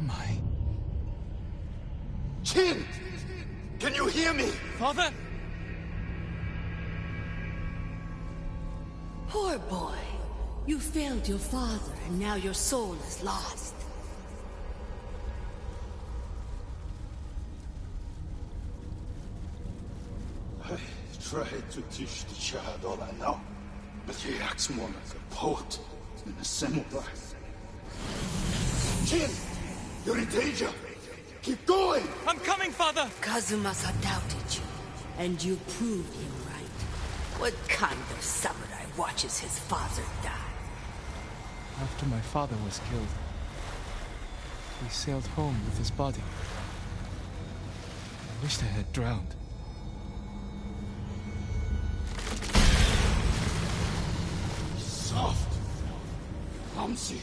am I? Chin! Can you hear me? Father? Poor boy. You failed your father, and now your soul is lost. I tried to teach the child all I know, but he acts more like a poet than a samurai. Chin! You're in danger! Keep going! I'm coming, Father! Kazumasa doubted you, and you proved him right. What kind of samurai watches his father die? After my father was killed, we sailed home with his body. I wished I had drowned. Soft. Clumsy.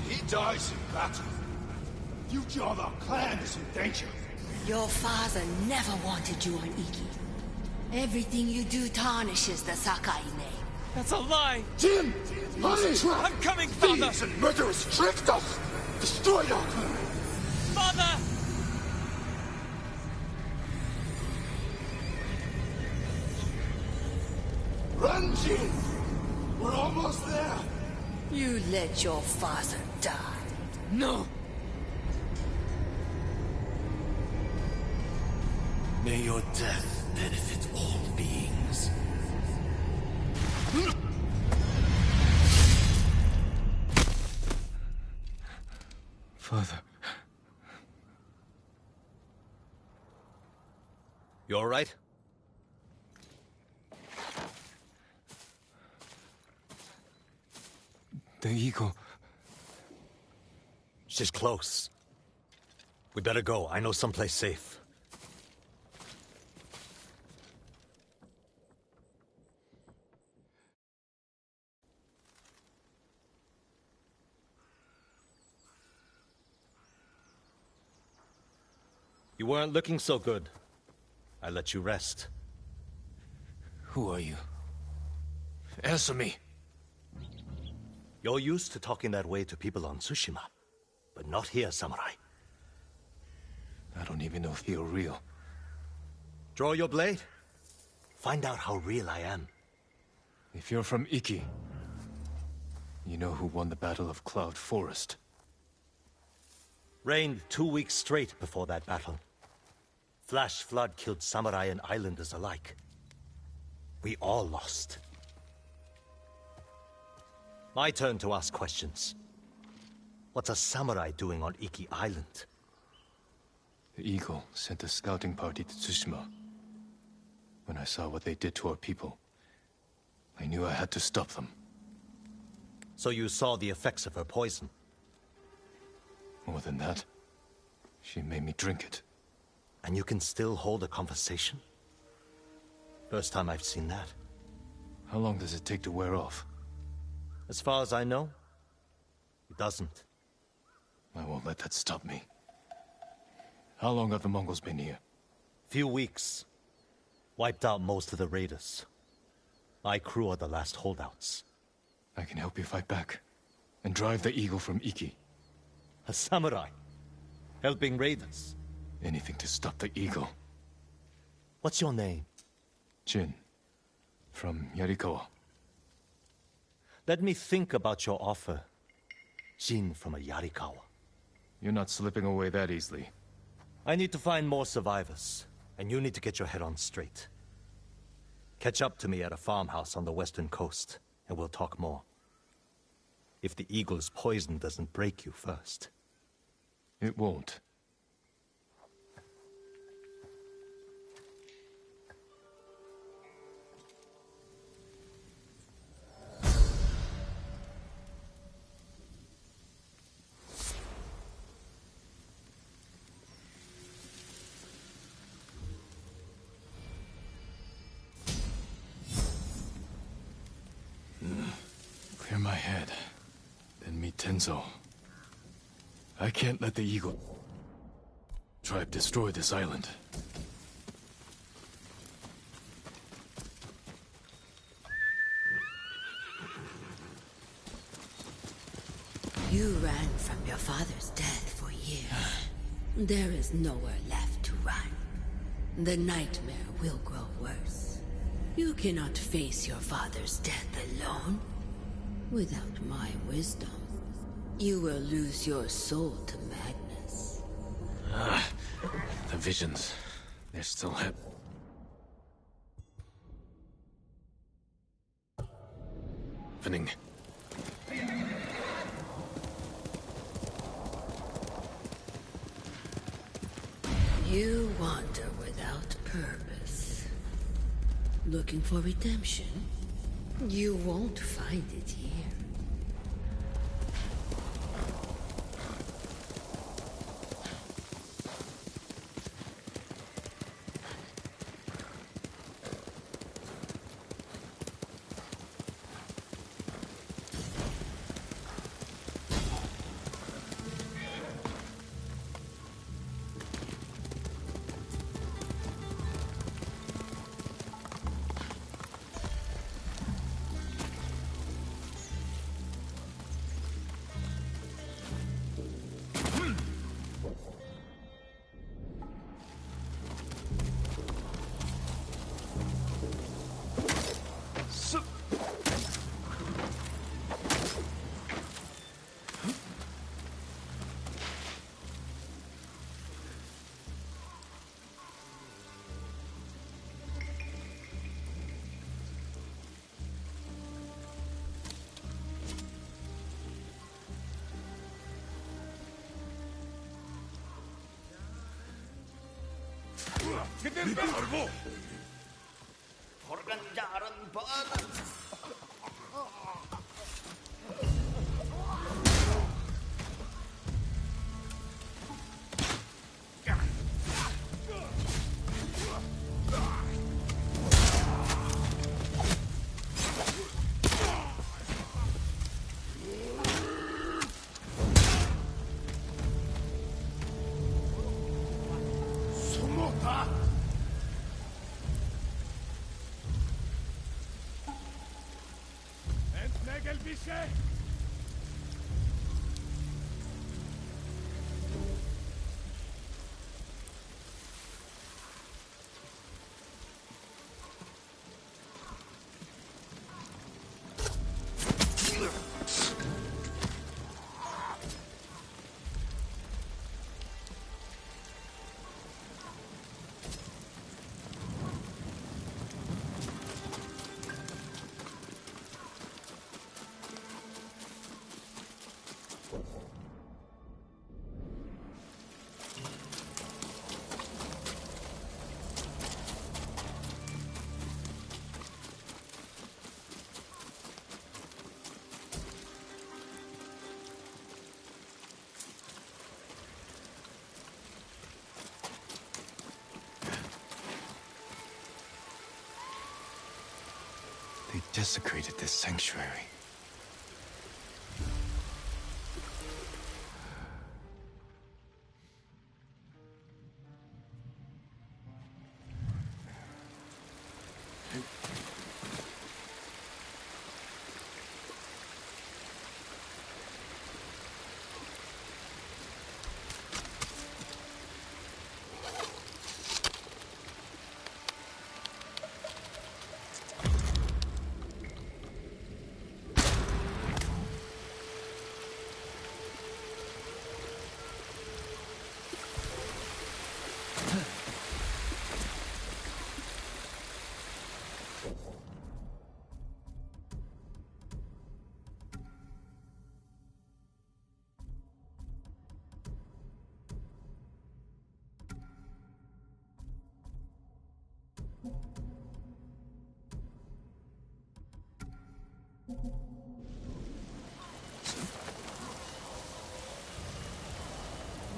If he dies in battle, the future of our clan is in danger. Your father never wanted you on Iki. Everything you do tarnishes the Sakai name. That's a lie! Jin! Money trap! I'm coming, Father! Thieves and murderers tricked us! Destroyed our clan! Father! Run, Jin! We're almost there! You let your father die. No! May your death benefit all beings. Father. You all right? The eagle. She's close. We better go. I know someplace safe. You weren't looking so good. I let you rest. Who are you? Answer me. You're used to talking that way to people on Tsushima, but not here, Samurai. I don't even know if you're real. Draw your blade. Find out how real I am. If you're from Iki, you know who won the Battle of Cloud Forest. Rained 2 weeks straight before that battle. Flash flood killed samurai and islanders alike. We all lost. My turn to ask questions. What's a samurai doing on Iki Island? The Eagle sent a scouting party to Tsushima. When I saw what they did to our people, I knew I had to stop them. So you saw the effects of her poison? More than that, she made me drink it. And you can still hold a conversation? First time I've seen that. How long does it take to wear off? As far as I know, it doesn't. I won't let that stop me. How long have the Mongols been here? Few weeks. Wiped out most of the raiders. My crew are the last holdouts. I can help you fight back, and drive the Eagle from Iki. A samurai, helping raiders. Anything to stop the Eagle. What's your name? Jin, from Yarikawa. Let me think about your offer. Jin from a Yarikawa. You're not slipping away that easily. I need to find more survivors, and you need to get your head on straight. Catch up to me at a farmhouse on the western coast, and we'll talk more. If the Eagle's poison doesn't break you first. It won't. Clear my head. Then meet Tenzo. I can't let the Eagle tribe destroy this island. You ran from your father's death for years. There is nowhere left to run. The nightmare will grow worse. You cannot face your father's death alone. Without my wisdom, you will lose your soul to madness. The visions. They're still happening. You wander without purpose. Looking for redemption? You won't find it here. They desecrated this sanctuary.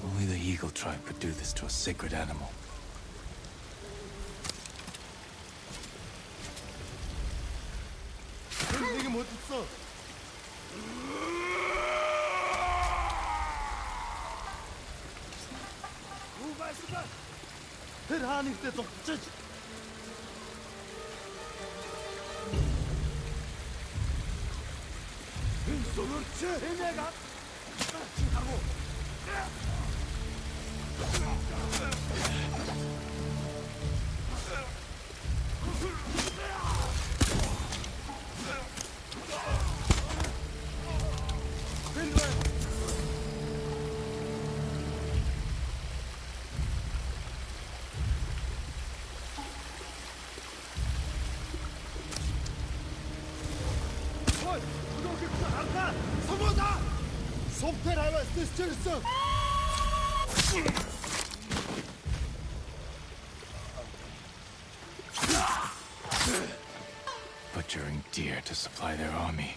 Only the Eagle tribe could do this to a sacred animal. Butchering deer to supply their army.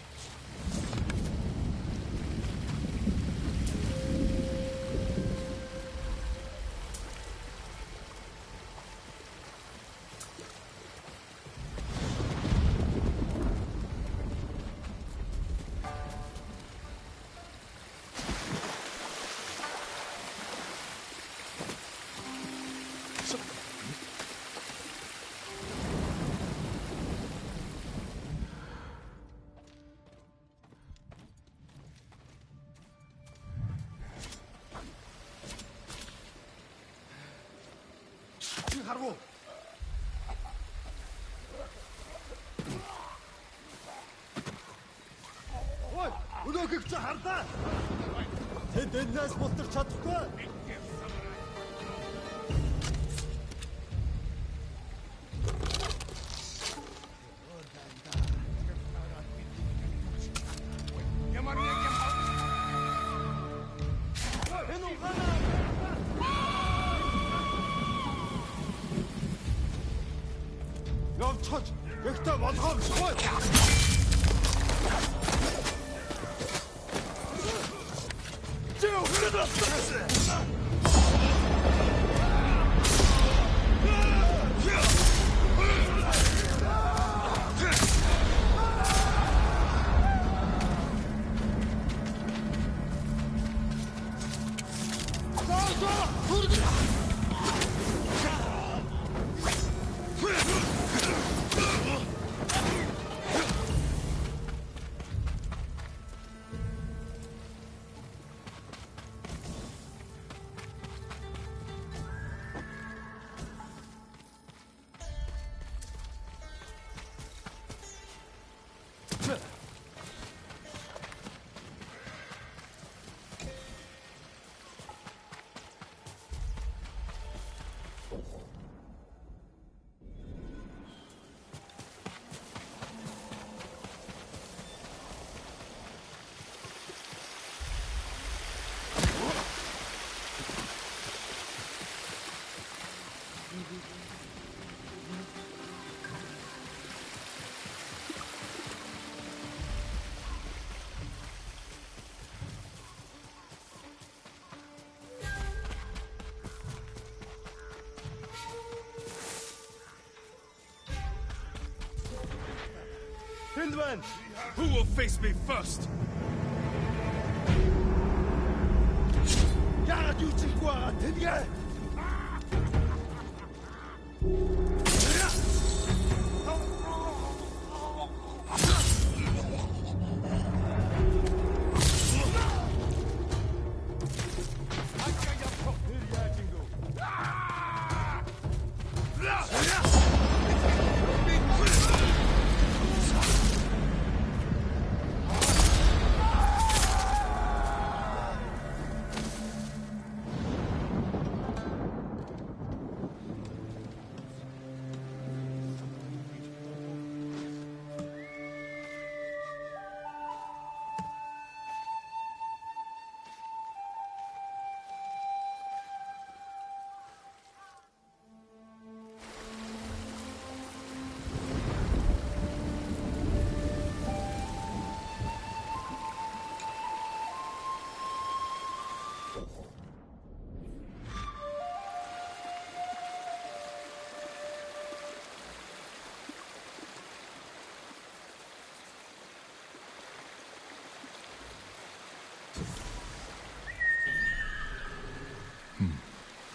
Өнөөгч харлаа. Тэд энэс бултарч чадахгүй. Явцгач, ихтэй болгоомжгүй. Hindman! Who will face me first? Яагаад юу чихгүй байгаа тэнгээ?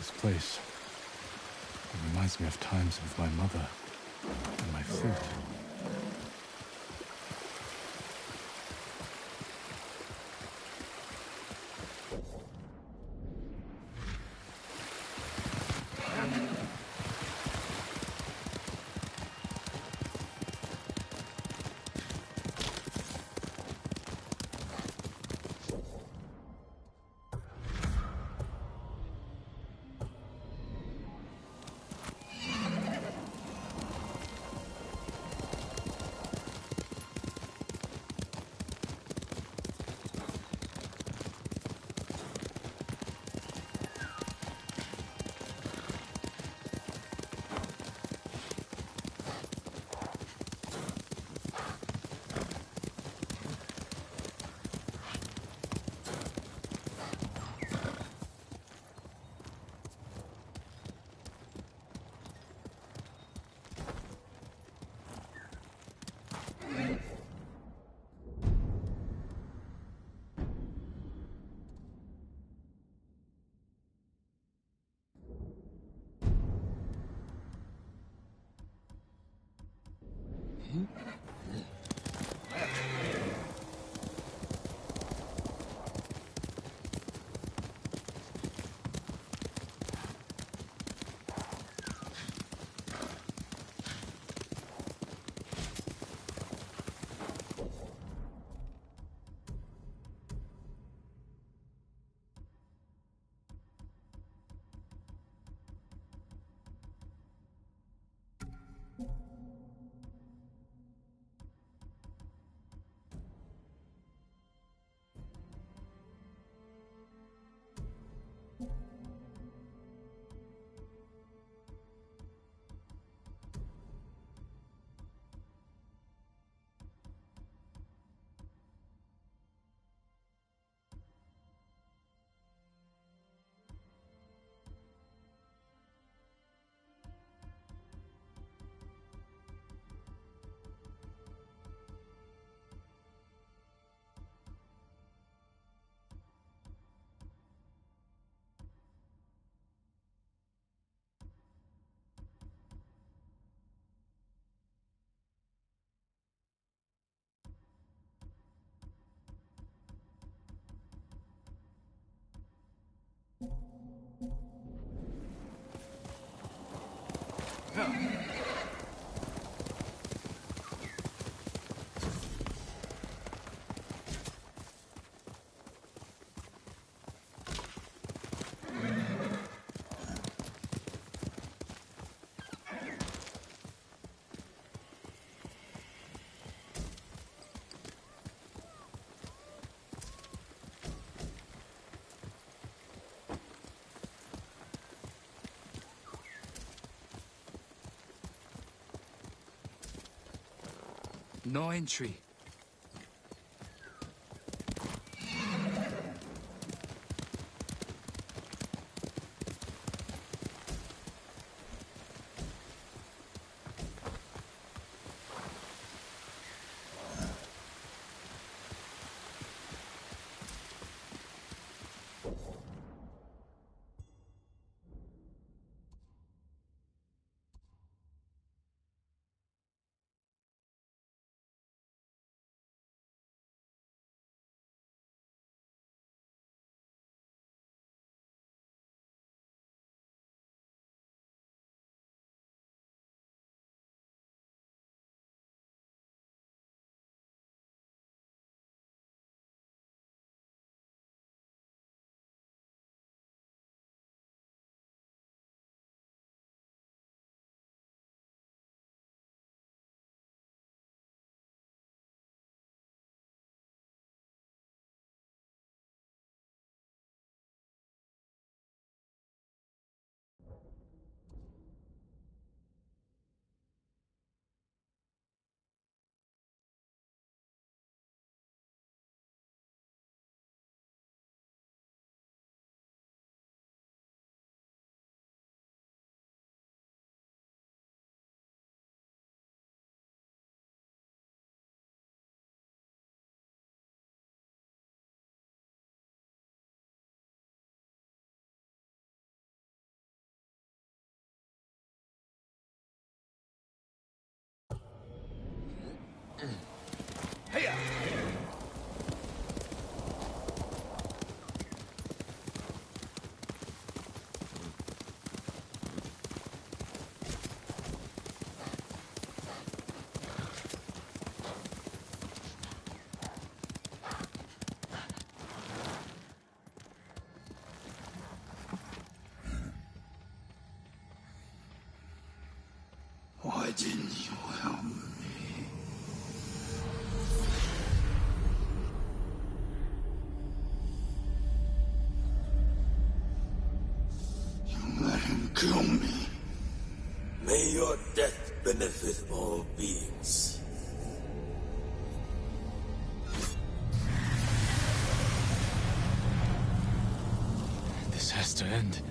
This place. It reminds me of times with my mother and my flute. No entry. Why didn't you help me? You let him kill me. May your death benefit all beings. This has to end.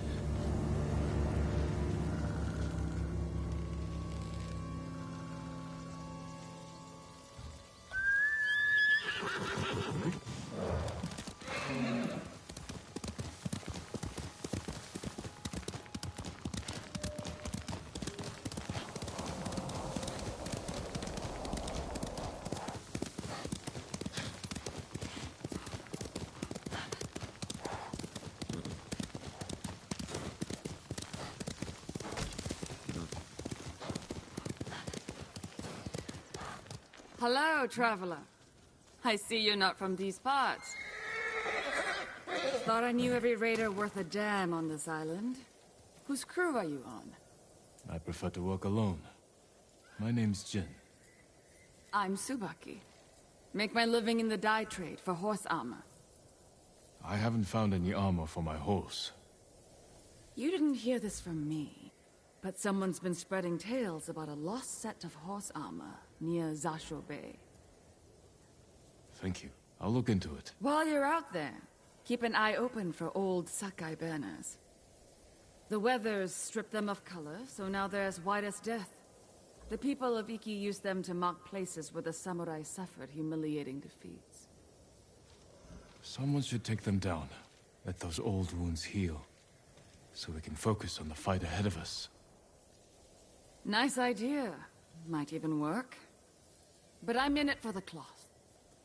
Hello, traveler. I see you're not from these parts. Thought I knew every raider worth a damn on this island. Whose crew are you on? I prefer to work alone. My name's Jin. I'm Tsubaki. Make my living in the dye trade for horse armor. I haven't found any armor for my horse. You didn't hear this from me, but someone's been spreading tales about a lost set of horse armor near Zasho Bay. Thank you. I'll look into it. While you're out there, keep an eye open for old Sakai banners. The weather's stripped them of color, so now they're as white as death. The people of Iki used them to mark places where the samurai suffered humiliating defeats. Someone should take them down. Let those old wounds heal. So we can focus on the fight ahead of us. Nice idea. Might even work. But I'm in it for the cloth.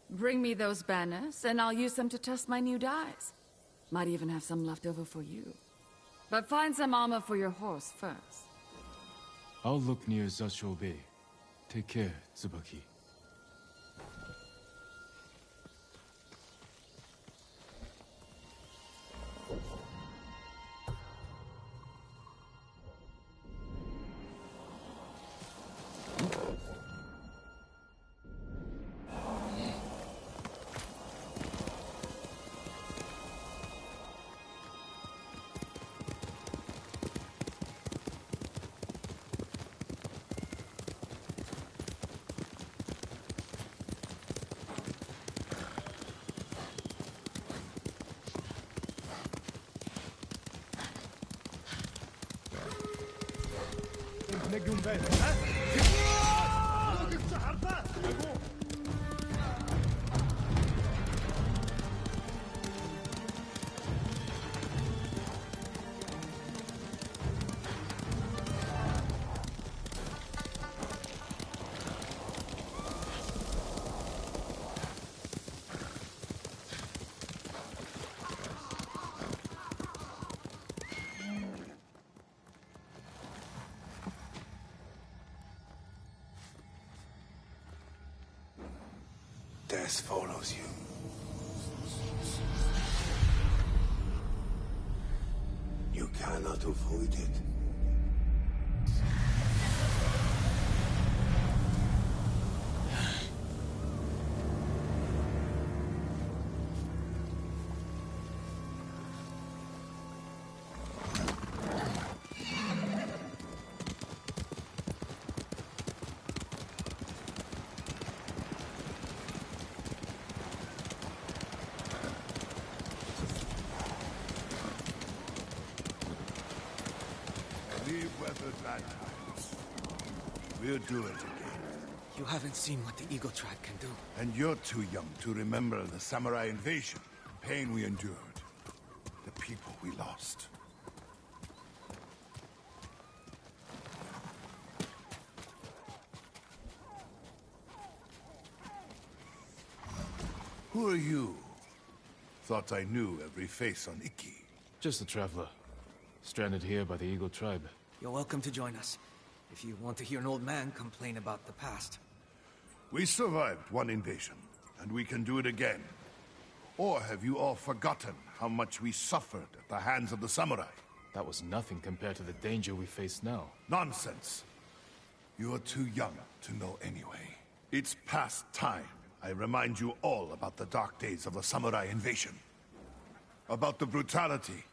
Bring me those banners, and I'll use them to test my new dyes. Might even have some left over for you. But find some armor for your horse first. I'll look near Zasho Bay. Take care, Tsubaki. Death follows you. You cannot avoid it. We've weathered bad times. We'll do it again. You haven't seen what the Eagle Tribe can do. And you're too young to remember the samurai invasion, the pain we endured, the people we lost. Who are you? Thought I knew every face on Iki. Just a traveler. Stranded here by the Eagle Tribe. You're welcome to join us, if you want to hear an old man complain about the past. We survived one invasion, and we can do it again. Or have you all forgotten how much we suffered at the hands of the samurai? That was nothing compared to the danger we face now. Nonsense. You are too young to know anyway. It's past time I remind you all about the dark days of the samurai invasion. About the brutality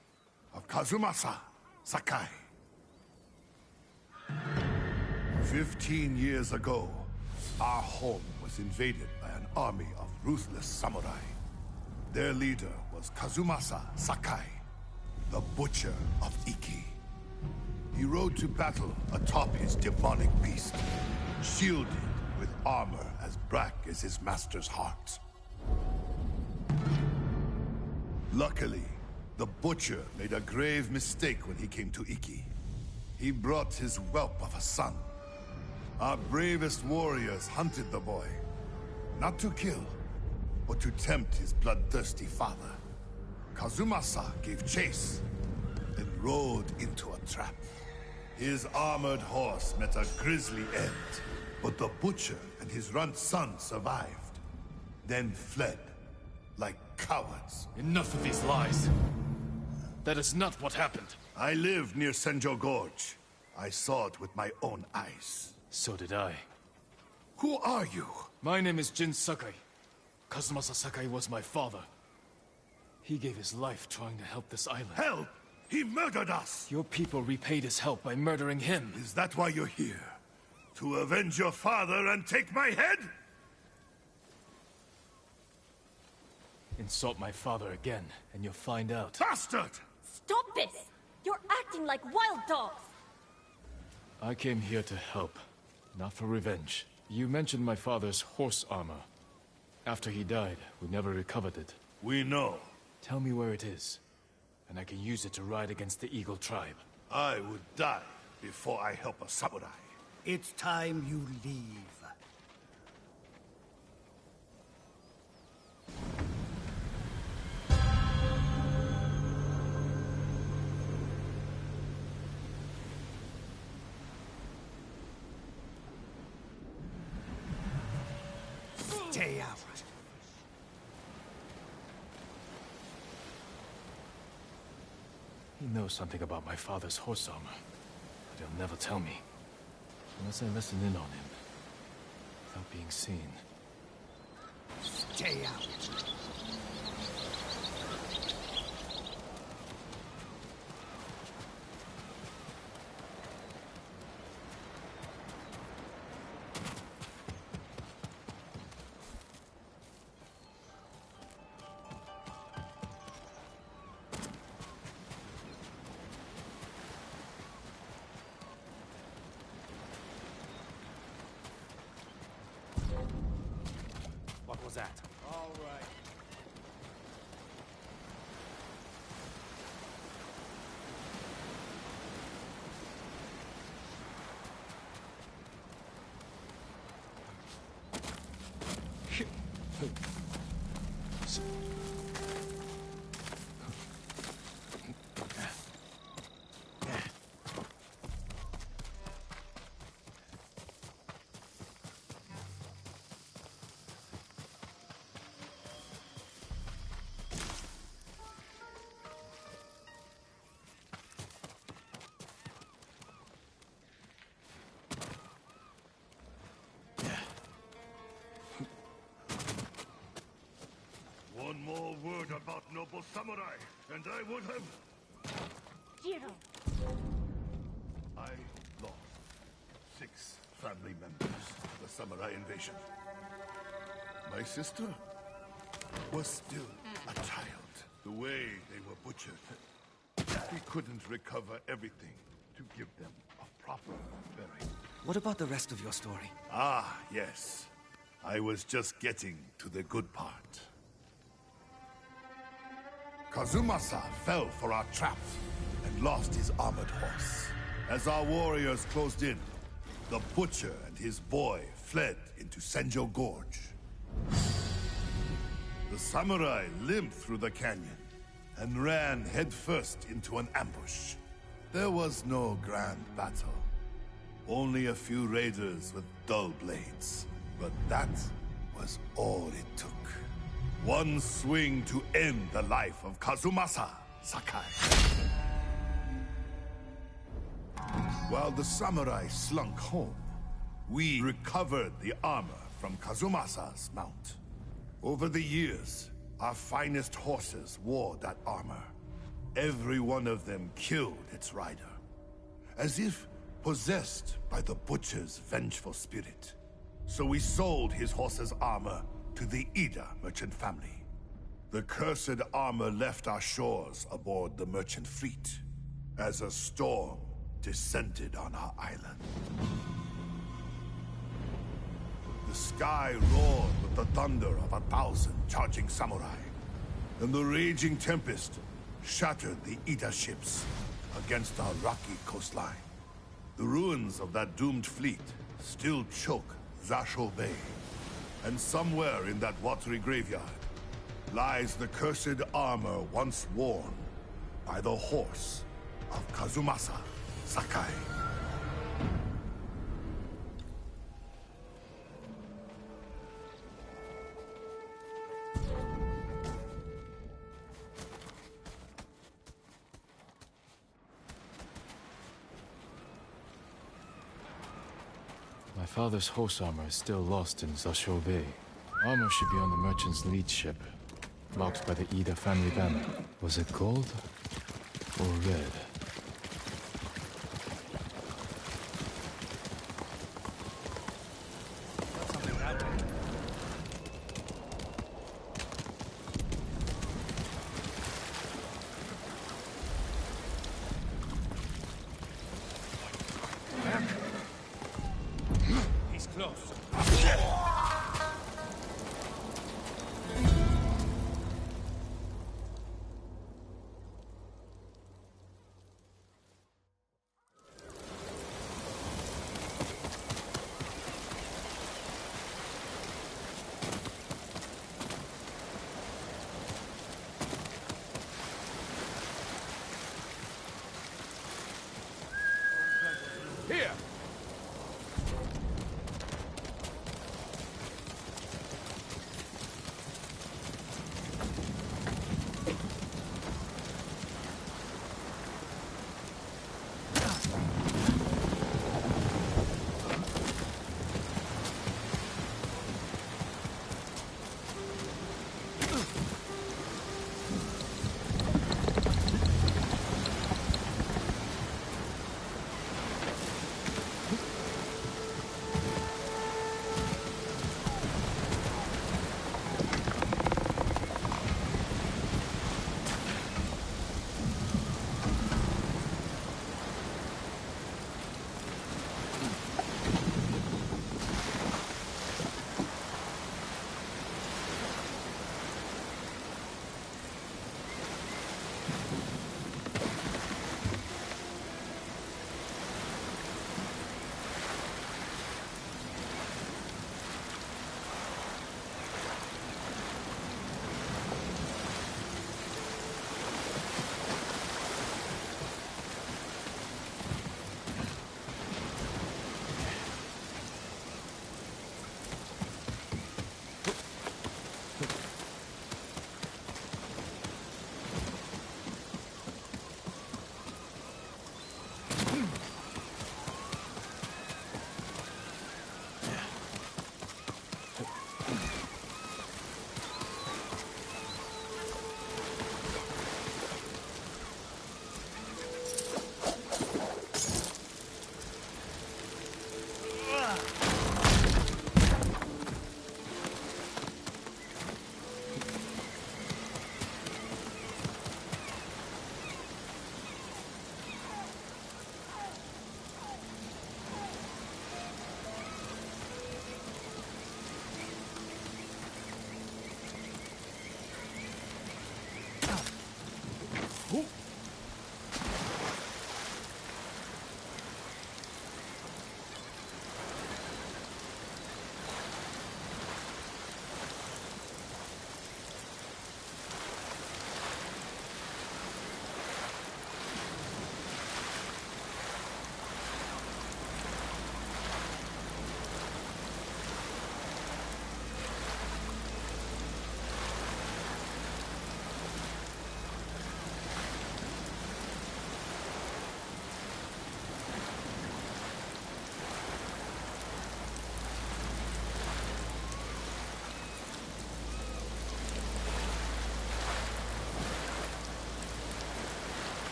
of Kazumasa Sakai. 15 years ago, our home was invaded by an army of ruthless samurai. Their leader was Kazumasa Sakai, the Butcher of Iki. He rode to battle atop his demonic beast, shielded with armor as black as his master's heart. Luckily, the Butcher made a grave mistake when he came to Iki. He brought his whelp of a son. Our bravest warriors hunted the boy, not to kill, but to tempt his bloodthirsty father. Kazumasa gave chase, then rode into a trap. His armored horse met a grisly end, but the Butcher and his runt son survived, then fled like cowards. Enough of these lies. That is not what happened. I live near Senjo Gorge. I saw it with my own eyes. So did I. Who are you? My name is Jin Sakai. Kazumasa Sakai was my father. He gave his life trying to help this island. Help! He murdered us! Your people repaid his help by murdering him. Is that why you're here? To avenge your father and take my head? Insult my father again, and you'll find out. Bastard! Stop this! You're acting like wild dogs! I came here to help, not for revenge. You mentioned my father's horse armor. After he died, we never recovered it. We know. Tell me where it is, and I can use it to ride against the Eagle tribe. I would die before I help a samurai. It's time you leave. Stay out. He knows something about my father's horse armor, but he'll never tell me. Unless I listen in on him, without being seen. Stay out. What was that? All right. One more word about noble samurai, and I would have... Jiro! I lost 6 family members to the samurai invasion. My sister was still a child. The way they were butchered, we couldn't recover everything to give them a proper burial. What about the rest of your story? Ah, yes. I was just getting to the good part. Kazumasa fell for our traps and lost his armored horse. As our warriors closed in, the butcher and his boy fled into Senjo Gorge. The samurai limped through the canyon and ran headfirst into an ambush. There was no grand battle. Only a few raiders with dull blades. But that was all it took. One swing to end the life of Kazumasa Sakai. While the samurai slunk home, we recovered the armor from Kazumasa's mount. Over the years, our finest horses wore that armor. Every one of them killed its rider, as if possessed by the butcher's vengeful spirit. So we sold his horse's armor to the Ida merchant family. The cursed armor left our shores aboard the merchant fleet as a storm descended on our island. The sky roared with the thunder of 1,000 charging samurai, and the raging tempest shattered the Ida ships against our rocky coastline. The ruins of that doomed fleet still choke Zasho Bay, and somewhere in that watery graveyard lies the cursed armor once worn by the horse of Kazumasa Sakai. My father's horse armor is still lost in Zasho Bay. Armor should be on the merchant's lead ship, marked by the Ida family banner. Was it gold or red? He's close.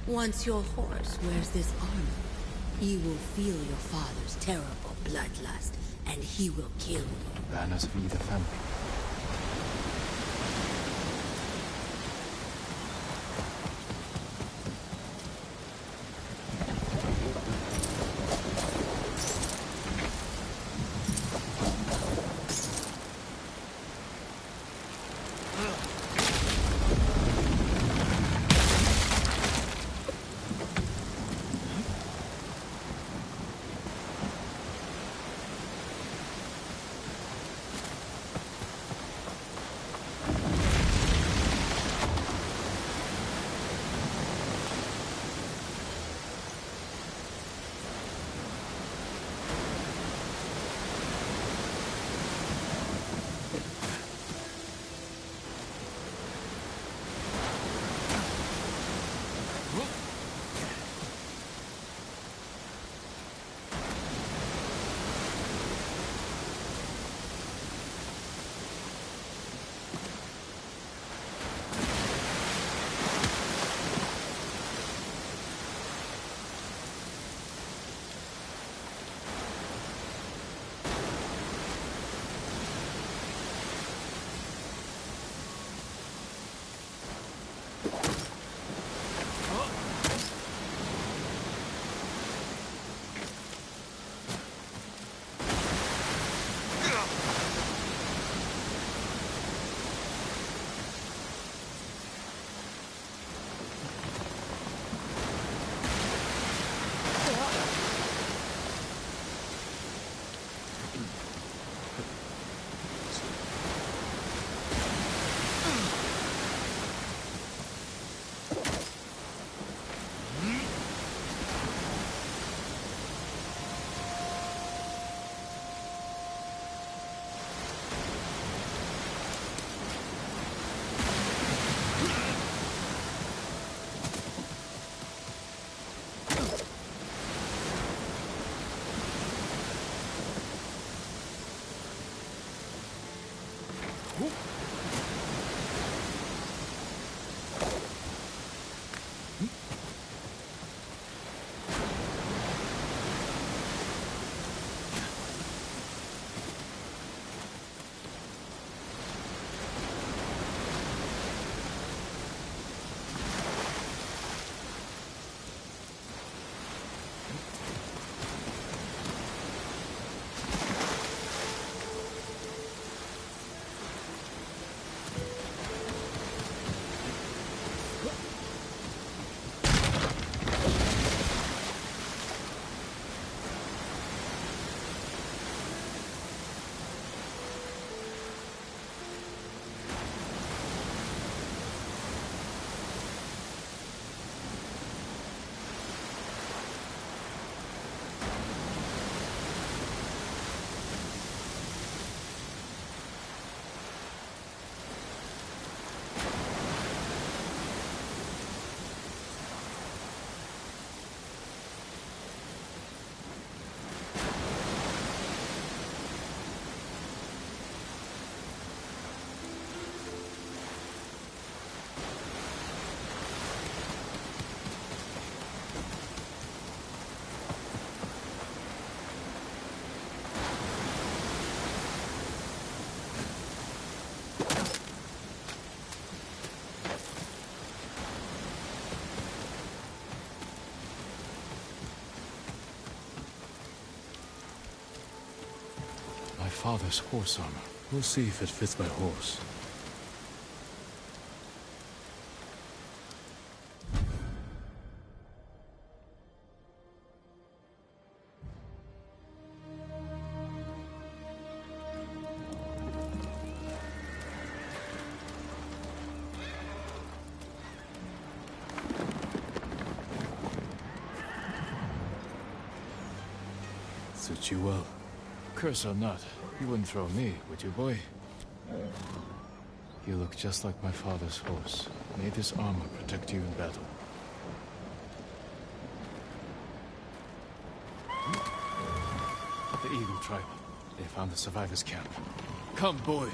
Once your horse wears this armor, he will feel your father's terrible bloodlust, and he will kill you. Banners of either family. My father's horse armor. We'll see if it fits my horse. Suits you well. Curse or not, you wouldn't throw me, would you, boy? You look just like my father's horse. May this armor protect you in battle. The Eagle tribe. They found the survivors' camp. Come, boy!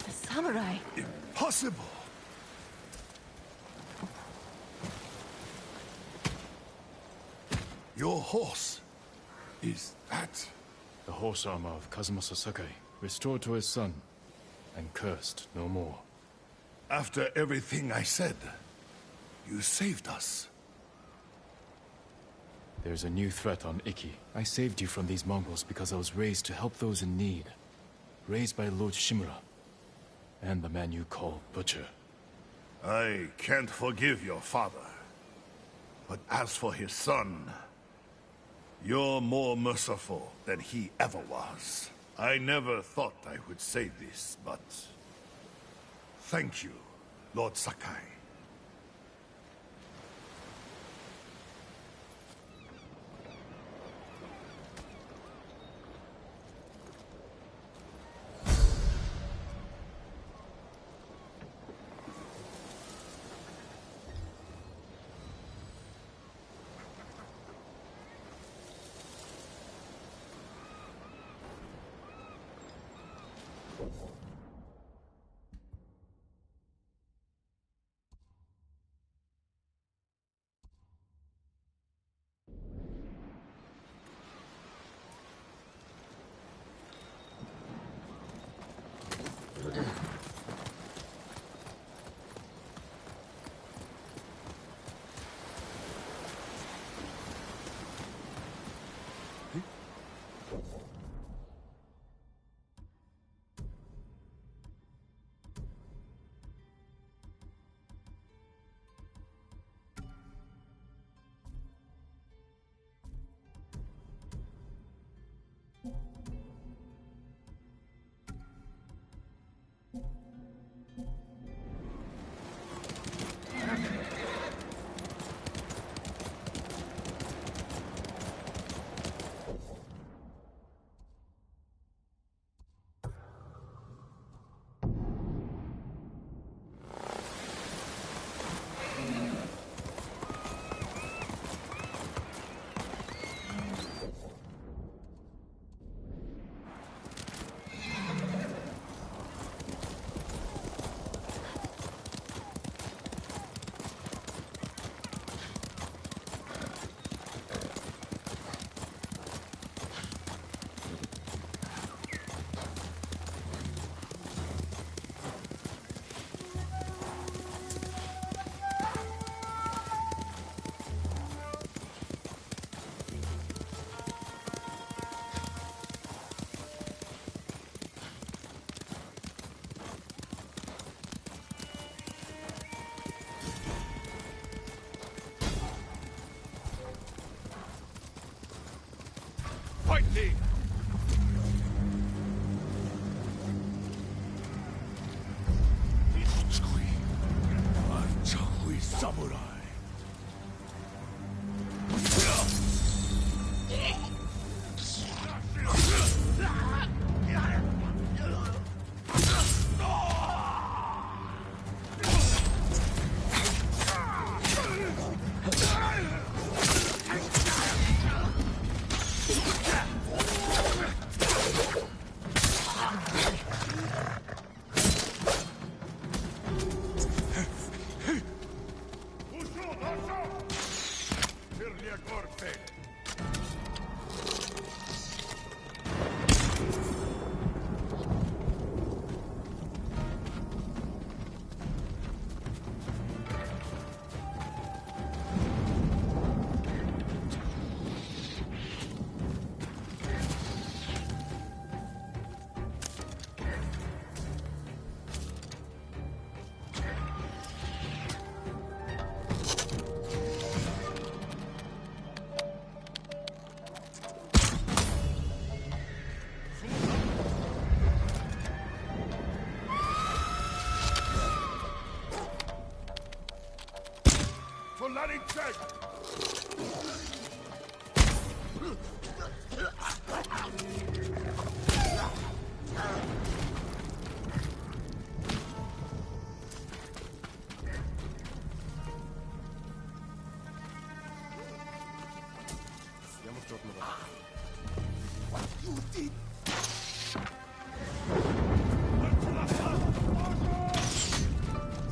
A samurai. Impossible! Your horse. Is that... The horse armor of Kazumasa Sakai, restored to his son, and cursed no more. After everything I said, you saved us. There's a new threat on Iki. I saved you from these Mongols because I was raised to help those in need. Raised by Lord Shimura, and the man you call Butcher. I can't forgive your father. But as for his son, you're more merciful than he ever was. I never thought I would say this, but... thank you, Lord Sakai. Fight me! Samurai.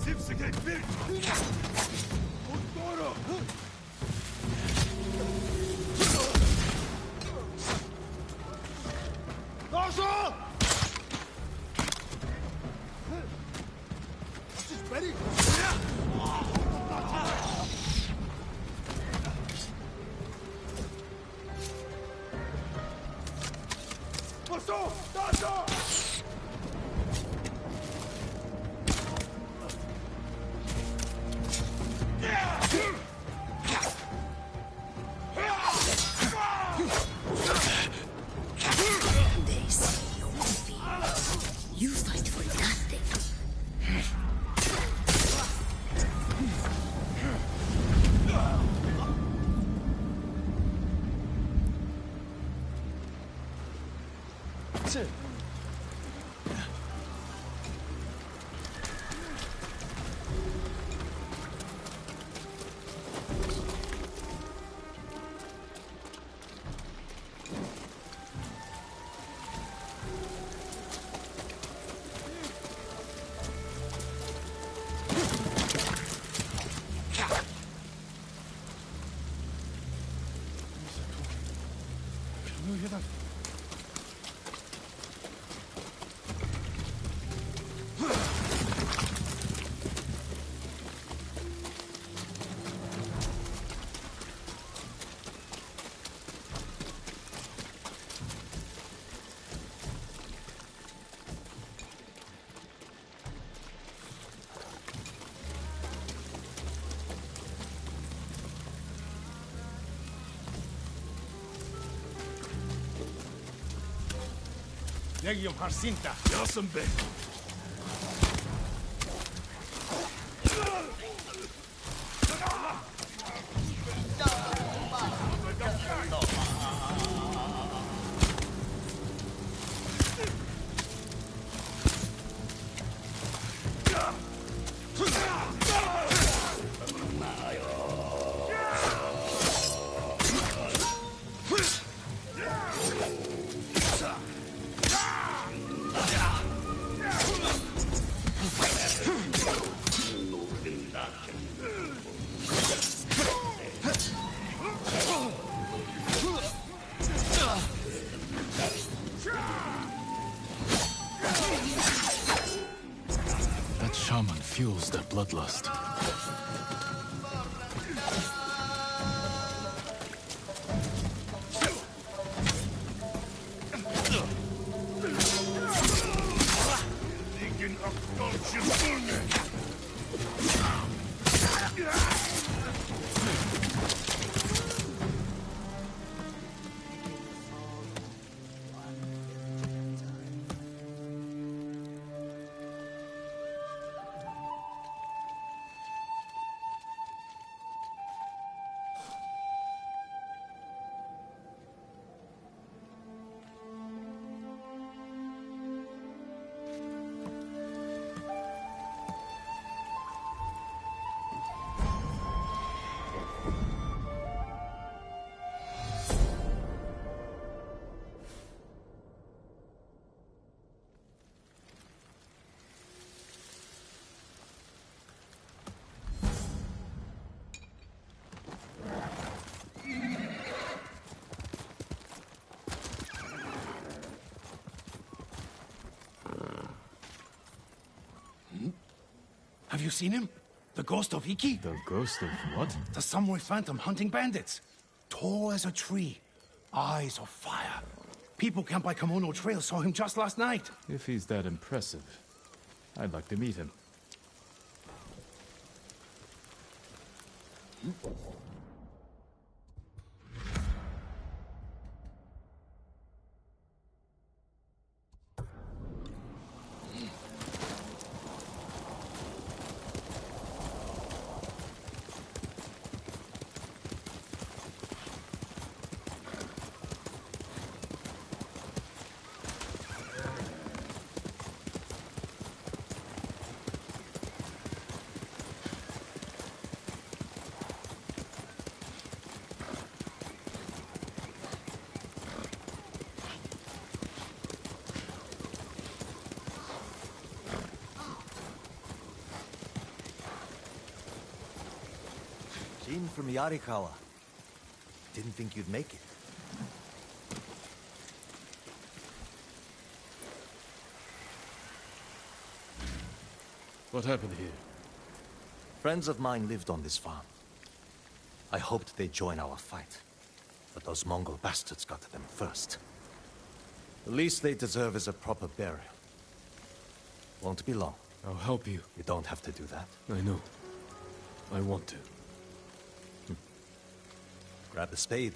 They see no fear. You fight for nothing. Legium Harsinta. Yasambe. That shaman fuels their bloodlust. Have you seen him? The ghost of Iki? The ghost of what? The samurai phantom hunting bandits. Tall as a tree. Eyes of fire. People camped by Kimono Trail saw him just last night. If he's that impressive, I'd like to meet him. Rin from Yarikawa. Didn't think you'd make it. What happened here? Friends of mine lived on this farm. I hoped they'd join our fight, but those Mongol bastards got to them first. The least they deserve is a proper burial. Won't be long. I'll help you. You don't have to do that. I know. I want to. Grab the spade.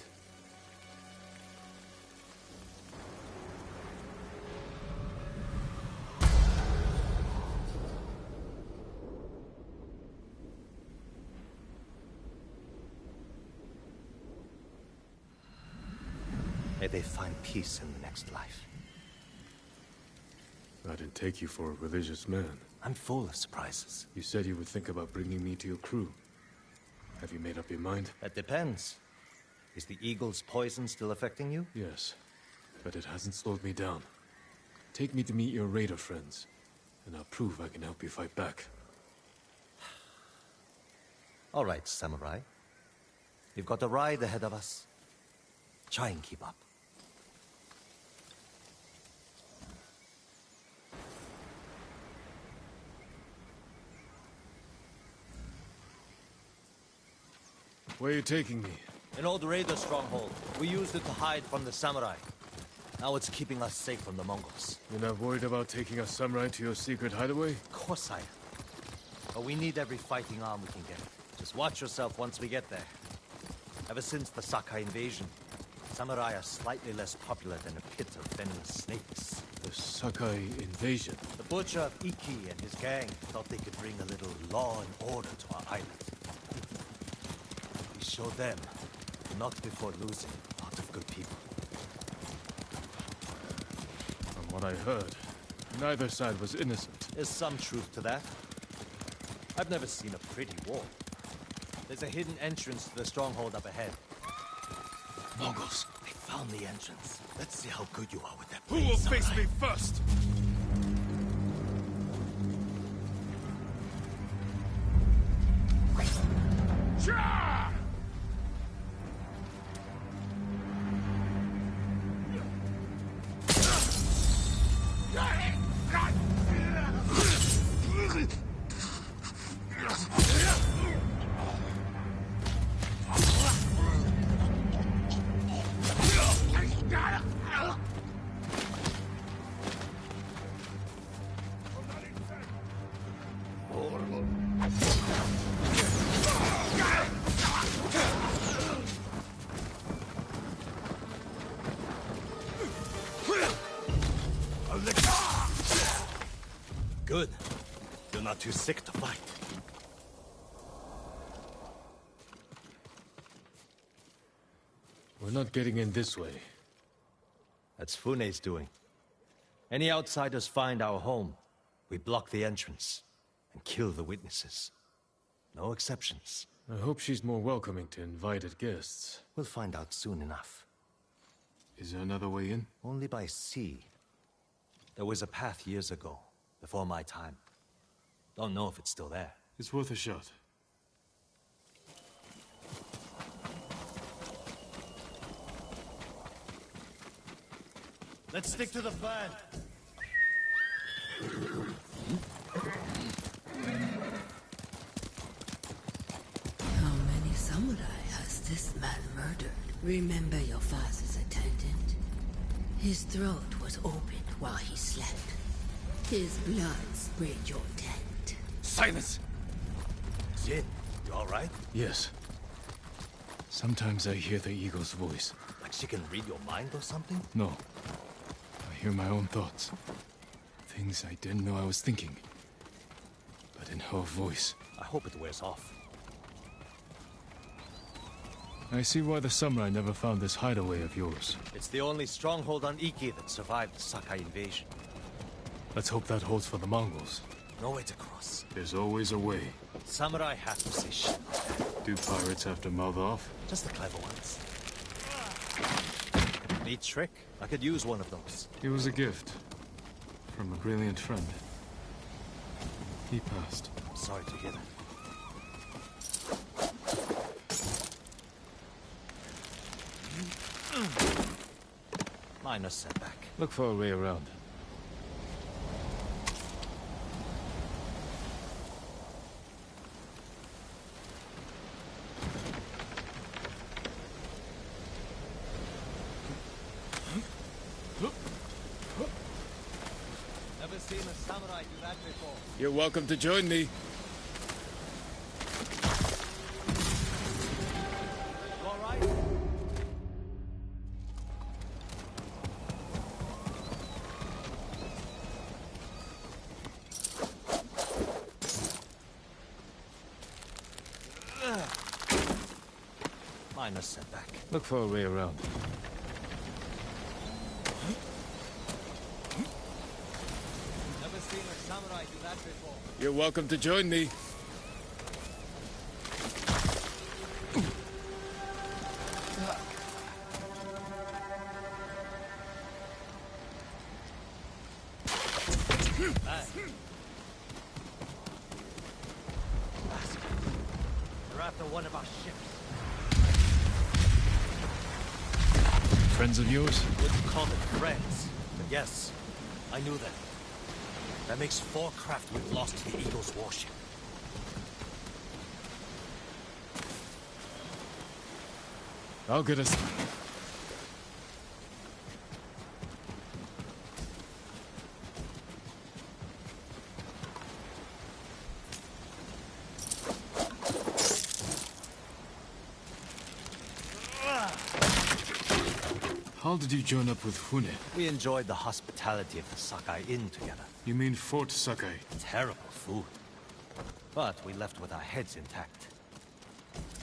May they find peace in the next life. I didn't take you for a religious man. I'm full of surprises. You said you would think about bringing me to your crew. Have you made up your mind? That depends. Is the eagle's poison still affecting you? Yes, but it hasn't slowed me down. Take me to meet your raider friends, and I'll prove I can help you fight back. All right, samurai. You've got a ride ahead of us. Try and keep up. Where are you taking me? An old raider stronghold. We used it to hide from the samurai. Now it's keeping us safe from the Mongols. You're not worried about taking a samurai to your secret hideaway? Of course I am. But we need every fighting arm we can get. Just watch yourself once we get there. Ever since the Sakai invasion, samurai are slightly less popular than a pit of venomous snakes. The Sakai invasion? The butcher of Iki and his gang thought they could bring a little law and order to our island. We showed them, not before losing a lot of good people. From what I heard, neither side was innocent. There's some truth to that. I've never seen a pretty war. There's a hidden entrance to the stronghold up ahead. Mongols, they found the entrance. Let's see how good you are with that. Who will face me first? Good. You're not too sick to fight. We're not getting in this way. That's Fune's doing. Any outsiders find our home, we block the entrance and kill the witnesses. No exceptions. I hope she's more welcoming to invited guests. We'll find out soon enough. Is there another way in? Only by sea. There was a path years ago, before my time. Don't know if it's still there. It's worth a shot. Let's stick to the plan. How many samurai has this man murdered? Remember your father's attendant? His throat was opened while he slept. His blood sprayed your tent. Silence! Jin, you alright? Yes. Sometimes I hear the eagle's voice. Like she can read your mind or something? No. I hear my own thoughts. Things I didn't know I was thinking. But in her voice. I hope it wears off. I see why the samurai never found this hideaway of yours. It's the only stronghold on Iki that survived the Sakai invasion. Let's hope that holds for the Mongols. No way to cross. There's always a way. Samurai have to say shit. Do pirates have to mouth off? Just the clever ones. Neat trick. I could use one of those. It was a gift. From a brilliant friend. He passed. I'm sorry to hear that. Minor setback. Look for a way around. Never seen a samurai do that before. You're welcome to join me. You all right? Minor setback. Look for a way around. Never seen a samurai do that before. You're welcome to join me. They're after one of our ships. Friends of yours? Wouldn't call them friends, but yes, I knew them. That makes 4 craft we've lost to the Eagle's warship. I'll get us. How did you join up with Fune? We enjoyed the hospitality of the Sakai Inn together. You mean Fort Sakai? Terrible food. But we left with our heads intact.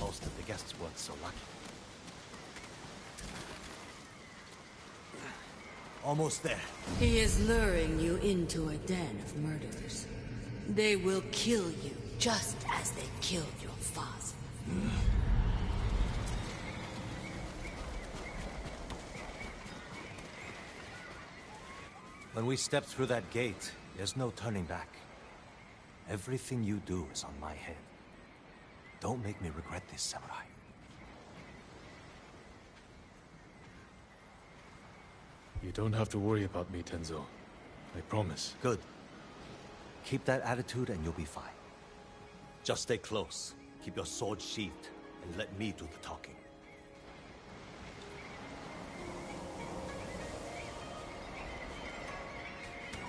Most of the guests weren't so lucky. Almost there. He is luring you into a den of murderers. They will kill you just as they killed your father. When we step through that gate, there's no turning back. Everything you do is on my head. Don't make me regret this, samurai. You don't have to worry about me, Tenzo. I promise. Good. Keep that attitude and you'll be fine. Just stay close, keep your sword sheathed, and let me do the talking.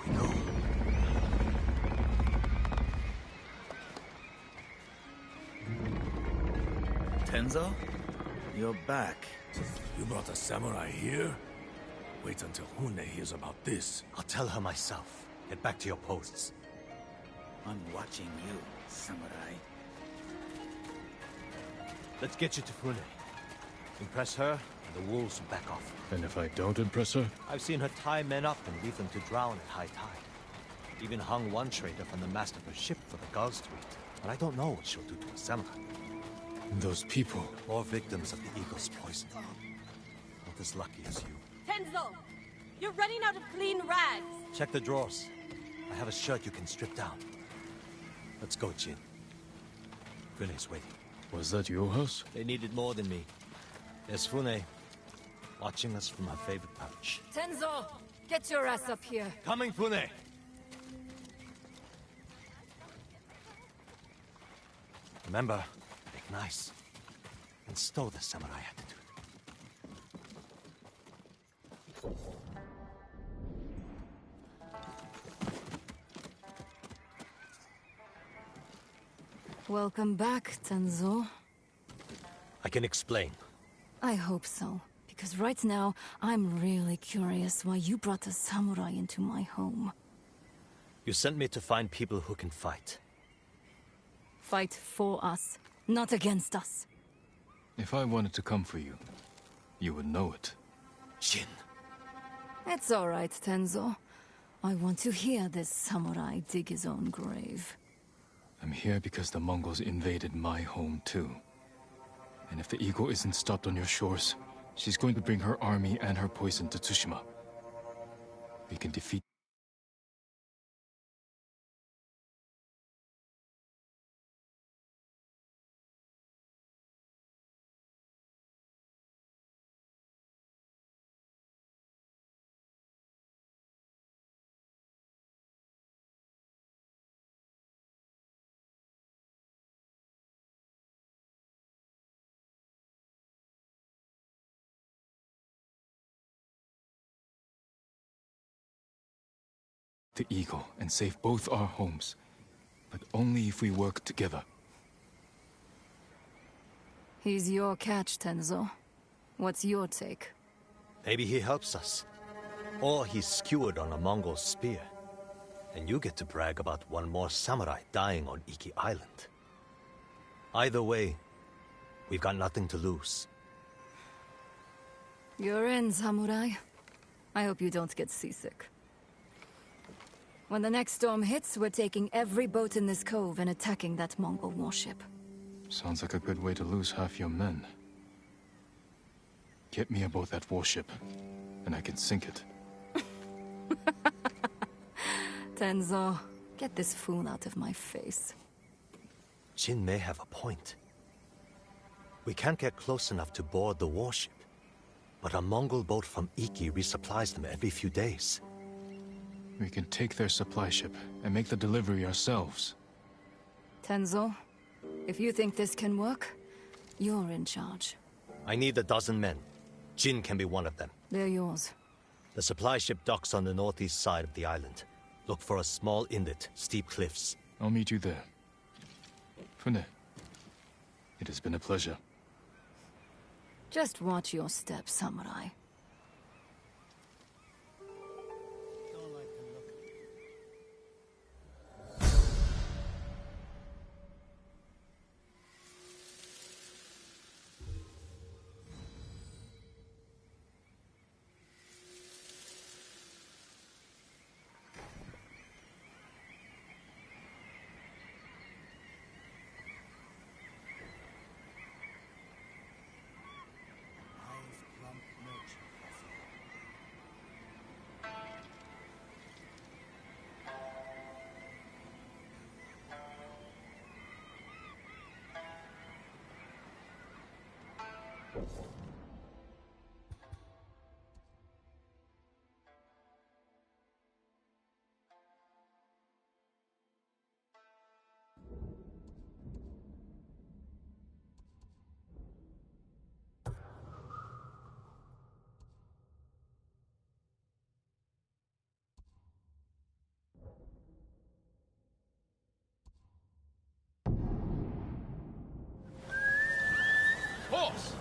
Here we go. Tenzo? You're back. You brought a samurai here? Wait until Hune hears about this. I'll tell her myself. Get back to your posts. I'm watching you, samurai. Let's get you to Fune. Impress her, and the wolves will back off. And if I don't impress her? I've seen her tie men up and leave them to drown at high tide. Even hung one trader from the mast of her ship for the guards to eat. But I don't know what she'll do to a samurai. And those people. More victims of the eagle's poison. Not as lucky as you. Tenzo! You're running out of clean rags! Check the drawers. I have a shirt you can strip down. Let's go, Jin. Fune's waiting. Was that your house? They needed more than me. There's Fune, watching us from her favorite perch. Tenzo! Get your ass up here! Coming, Fune! Remember, make nice. And stow the samurai attitude. Welcome back, Tenzo. I can explain. I hope so. Because right now, I'm really curious why you brought a samurai into my home. You sent me to find people who can fight. Fight for us, not against us. If I wanted to come for you, you would know it. Jin. It's all right, Tenzo. I want to hear this samurai dig his own grave. I'm here because the Mongols invaded my home too. And if the eagle isn't stopped on your shores, she's going to bring her army and her poison to Tsushima. We can defeat the Eagle and save both our homes. But only if we work together. He's your catch, Tenzo. What's your take? Maybe he helps us. Or he's skewered on a Mongol spear. And you get to brag about one more samurai dying on Iki Island. Either way, we've got nothing to lose. You're in, samurai. I hope you don't get seasick. When the next storm hits, we're taking every boat in this cove and attacking that Mongol warship. Sounds like a good way to lose half your men. Get me aboard that warship, and I can sink it. Tenzo, get this fool out of my face. Jin may have a point. We can't get close enough to board the warship. But a Mongol boat from Iki resupplies them every few days. We can take their supply ship and make the delivery ourselves. Tenzo, if you think this can work, you're in charge. I need 12 men. Jin can be one of them. They're yours. The supply ship docks on the northeast side of the island. Look for a small inlet, steep cliffs. I'll meet you there. Fune, it has been a pleasure. Just watch your step, samurai. Horse!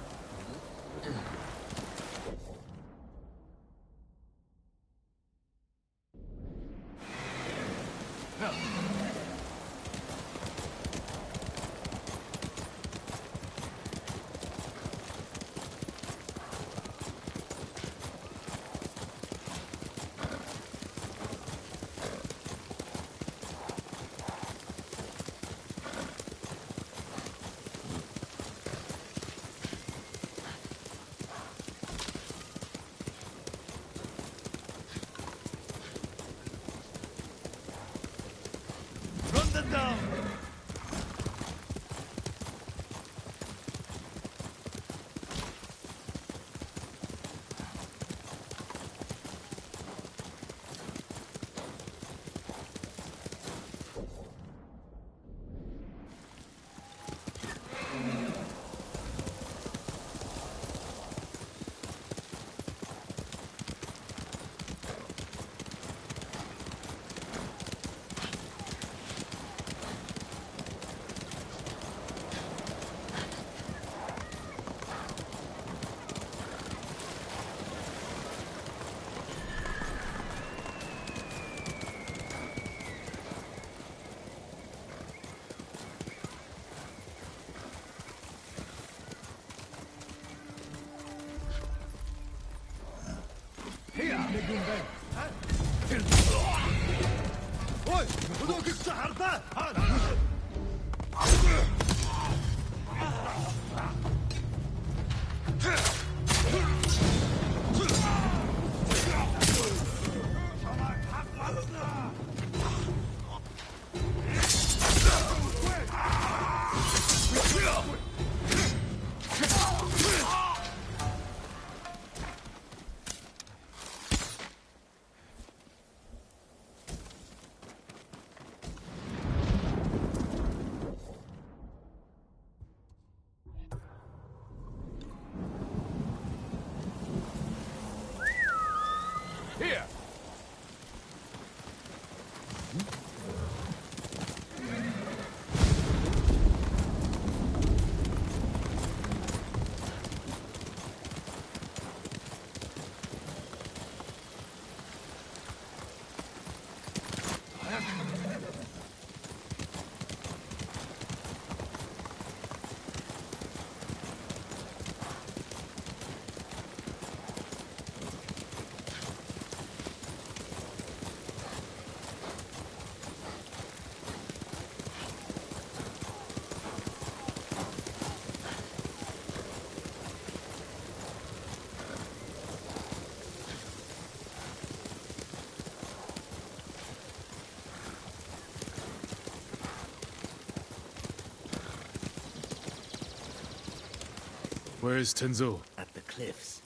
Where is Tenzo? At the cliffs,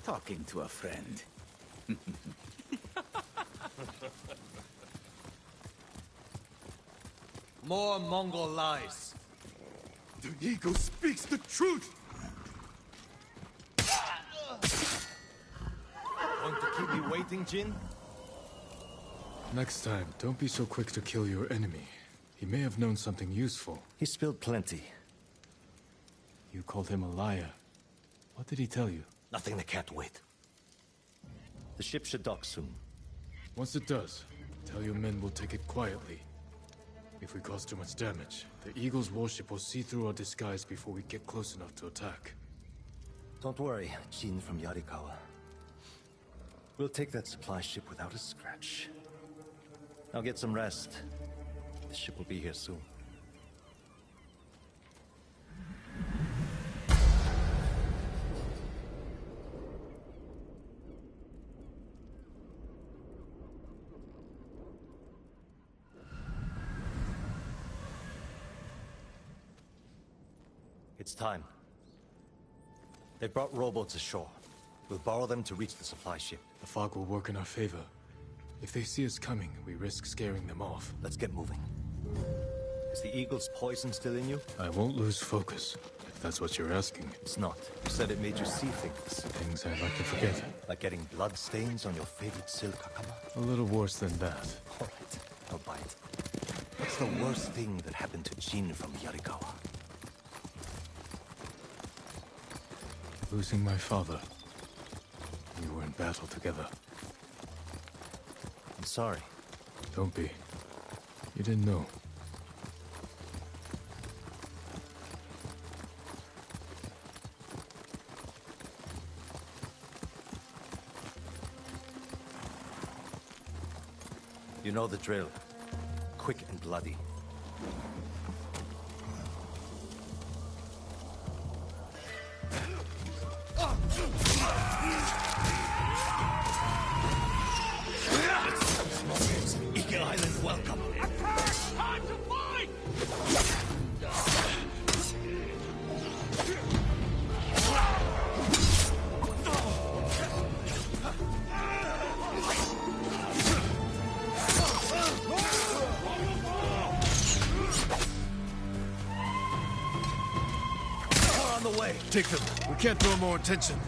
talking to a friend. More Mongol lies. The eagle speaks the truth! Going to keep me waiting, Jin? Next time, don't be so quick to kill your enemy. He may have known something useful. He spilled plenty. You called him a liar. What did he tell you? Nothing that can't wait. The ship should dock soon. Once it does, tell your men we'll take it quietly. If we cause too much damage, the Eagle's warship will see through our disguise before we get close enough to attack. Don't worry, Jin from Yarikawa. We'll take that supply ship without a scratch. Now get some rest. The ship will be here soon. It's time. They brought rowboats ashore. We'll borrow them to reach the supply ship. The fog will work in our favor. If they see us coming, we risk scaring them off. Let's get moving. Is the Eagle's poison still in you? I won't lose focus, if that's what you're asking. It's not. You said it made you see things. Things I'd like to forget. Like getting blood stains on your favorite silk hakama? A little worse than that. All right, I'll buy it. What's the worst thing that happened to Jin from Yarikawa? Losing my father. We were in battle together. I'm sorry. Don't be. You didn't know. You know the drill. Quick and bloody. Eagle Island, welcome. Attack! Time to fight! On the way. Take them. We can't throw more attention.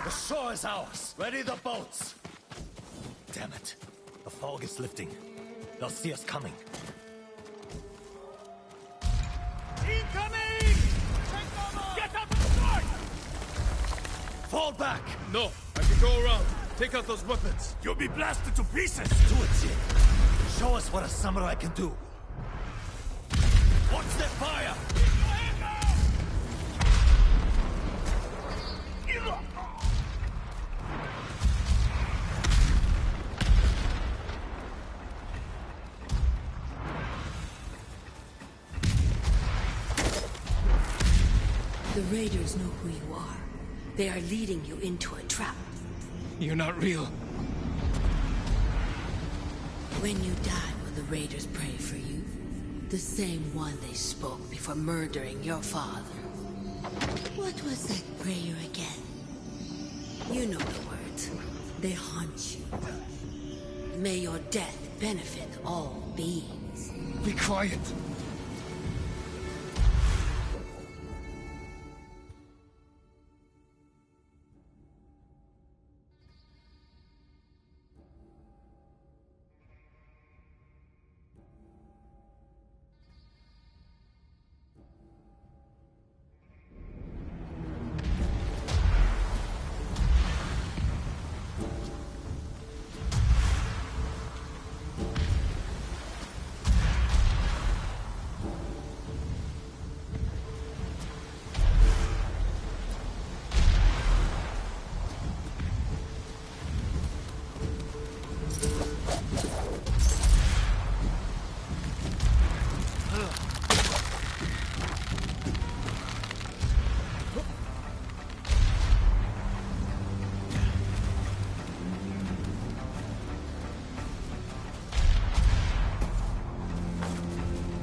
The shore is ours. Ready the boats. Damn it. The fog is lifting. They'll see us coming. Incoming! Get out of the fort! Fall back! No, I can go around. Take out those weapons. You'll be blasted to pieces! Do it, Jin. Show us what a samurai can do. Watch their fire! The raiders know who you are. They are leading you into a trap. You're not real. When you die, will the raiders pray for you? The same one they spoke before murdering your father. What was that prayer again? You know the words. They haunt you. May your death benefit all beings. Be quiet!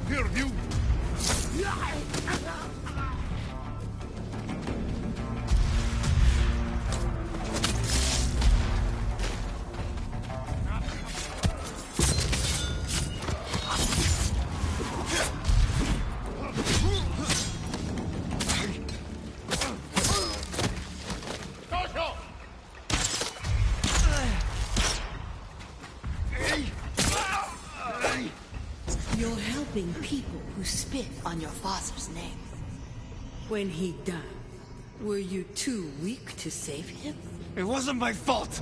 Here, you! You're helping people who spit on your father's name. When he died, were you too weak to save him? It wasn't my fault!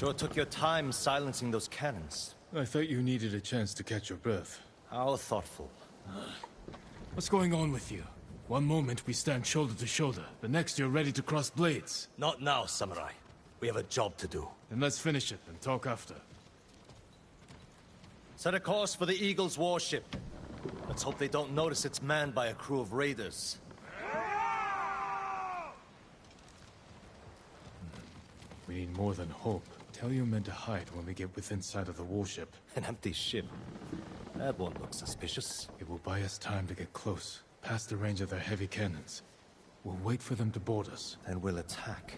Sure took your time silencing those cannons. I thought you needed a chance to catch your breath. How thoughtful. What's going on with you? One moment we stand shoulder to shoulder, the next you're ready to cross blades. Not now, Samurai. We have a job to do. Then let's finish it and talk after. Set a course for the Eagle's warship. Let's hope they don't notice it's manned by a crew of raiders. We need more than hope. Tell your men to hide when we get within sight of the warship. An empty ship. That won't look suspicious. It will buy us time to get close, past the range of their heavy cannons. We'll wait for them to board us. Then we'll attack.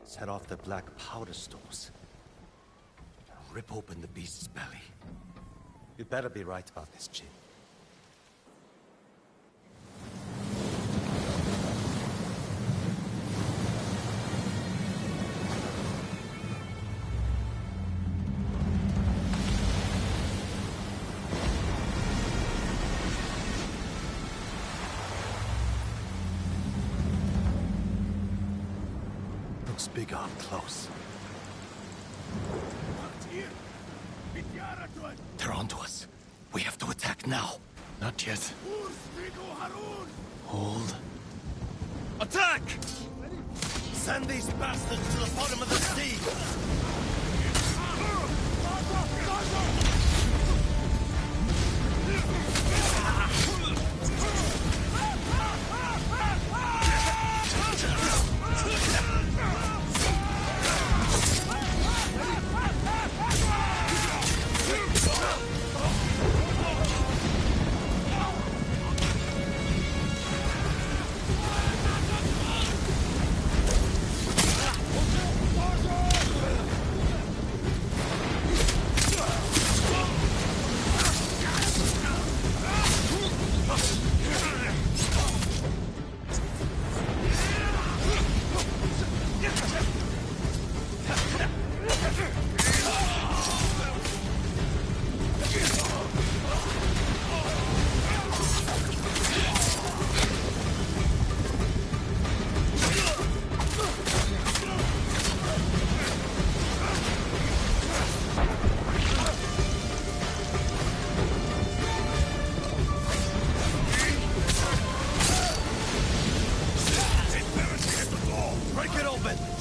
Set off the black powder stores. Rip open the beast's belly. You'd better be right about this, Jin. Looks bigger up close. They're onto us. We have to attack now. Not yet. Hold. Attack! Send these bastards to the bottom of the sea!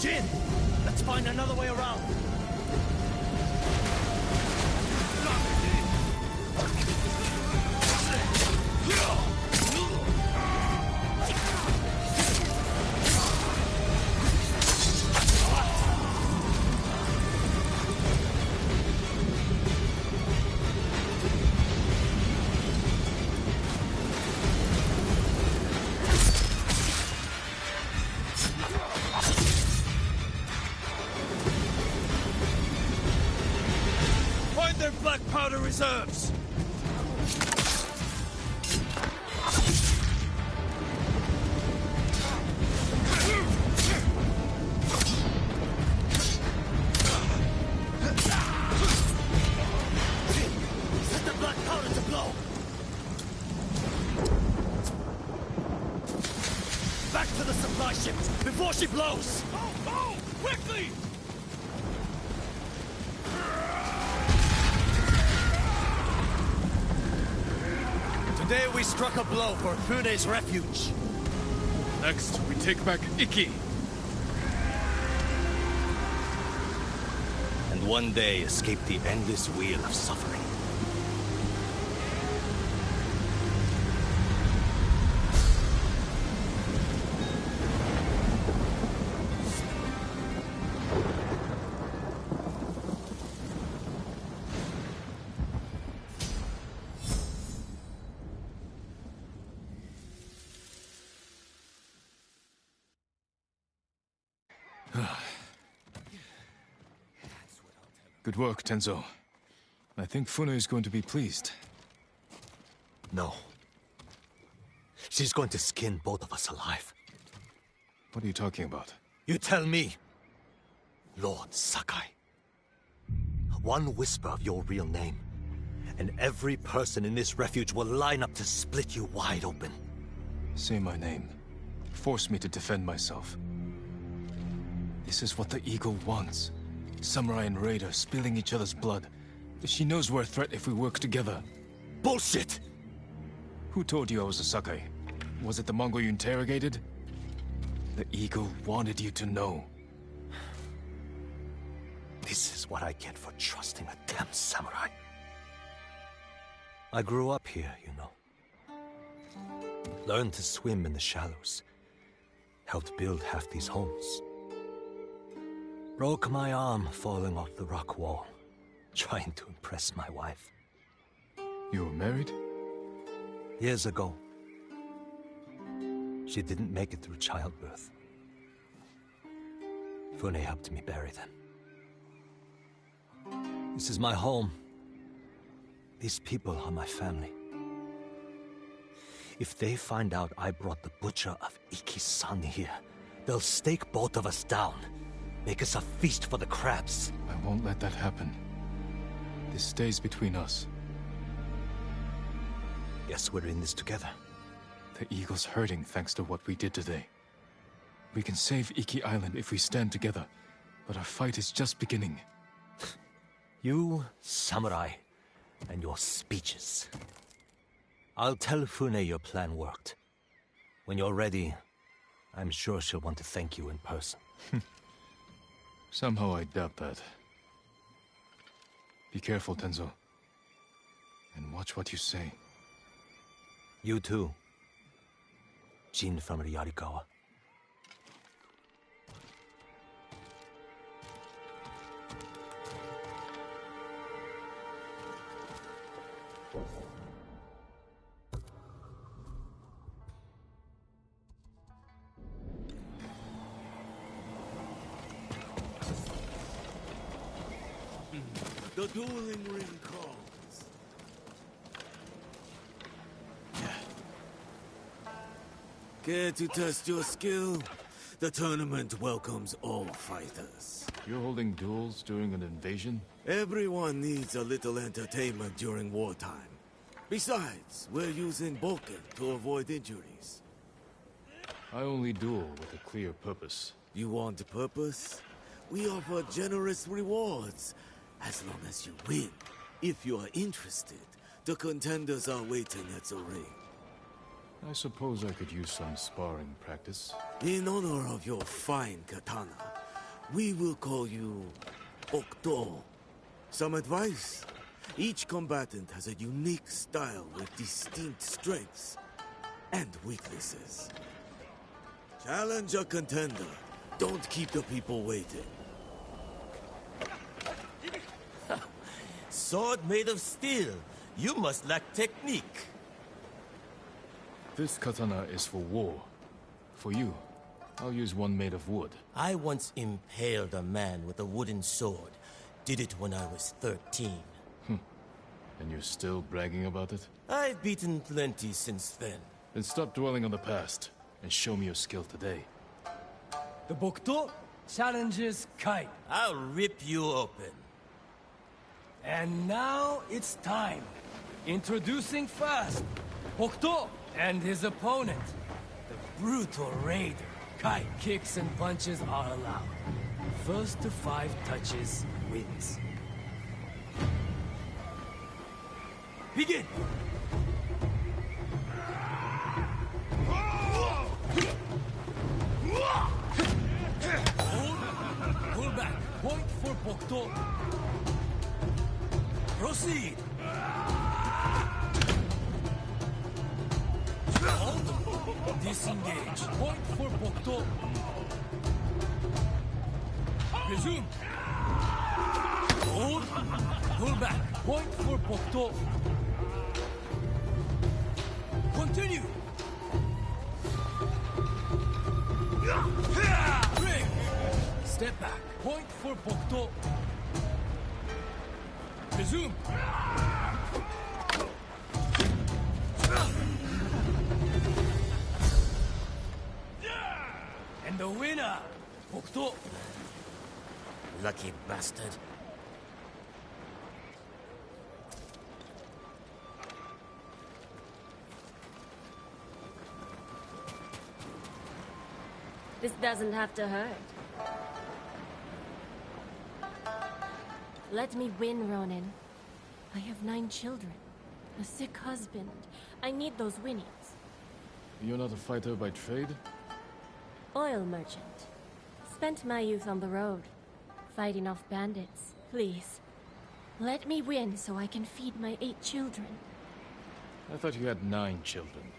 Jin! Let's find another way around. Black powder reserves! Set the black powder to blow! Back to the supply ship before she blows! Go! Quickly! Today we struck a blow for Fune's refuge. Next, we take back Ikki. And one day escape the endless wheel of suffering. Good work, Tenzo. I think Fune is going to be pleased. No. She's going to skin both of us alive. What are you talking about? You tell me, Lord Sakai. One whisper of your real name, and every person in this refuge will line up to split you wide open. Say my name. Force me to defend myself. This is what the Eagle wants. Samurai and Raider spilling each other's blood. She knows we're a threat if we work together. Bullshit! Who told you I was a Sakai? Was it the Mongol you interrogated? The Eagle wanted you to know. This is what I get for trusting a damn samurai. I grew up here, you know. Learned to swim in the shallows. Helped build half these homes. Broke my arm falling off the rock wall, trying to impress my wife. You were married? Years ago. She didn't make it through childbirth. Fune helped me bury them. This is my home. These people are my family. If they find out I brought the butcher of Iki-san here, they'll stake both of us down. Make us a feast for the crabs. I won't let that happen. This stays between us. Guess we're in this together. The Eagle's hurting thanks to what we did today. We can save Iki Island if we stand together, but our fight is just beginning. You, samurai, and your speeches. I'll tell Fune your plan worked. When you're ready, I'm sure she'll want to thank you in person. Somehow I doubt that. Be careful, Tenzo. And watch what you say. You too. Jin from Yarikawa. The dueling ring calls. Care to test your skill? The tournament welcomes all fighters. You're holding duels during an invasion? Everyone needs a little entertainment during wartime. Besides, we're using Boken to avoid injuries. I only duel with a clear purpose. You want a purpose? We offer generous rewards. As long as you win. If you are interested, the contenders are waiting at the ring. I suppose I could use some sparring practice. In honor of your fine katana, we will call you Okto. Some advice? Each combatant has a unique style with distinct strengths and weaknesses. Challenge a contender. Don't keep the people waiting. Sword made of steel. You must lack technique. This katana is for war. For you, I'll use one made of wood. I once impaled a man with a wooden sword. Did it when I was 13. And you're still bragging about it? I've beaten plenty since then. Then stop dwelling on the past, and show me your skill today. The Bokuto challenges Kai. I'll rip you open. And now it's time. Introducing first, Bokuto and his opponent, the brutal raider. Kai. Kicks and punches are allowed. First to 5 touches wins. Begin! Hold. Pull back. Point for Bokuto. Proceed! Hold. Disengage. Point for Bokuto. Resume. Hold. Pull back. Point for Bokuto. Continue. Ring. Step back. Point for Bokuto. Resume. And the winner, Bokuto. Lucky bastard. This doesn't have to hurt. Let me win, Ronin. I have 9 children. A sick husband. I need those winnings. You're not a fighter by trade? Oil merchant. Spent my youth on the road, fighting off bandits. Please, let me win so I can feed my 8 children. I thought you had 9 children.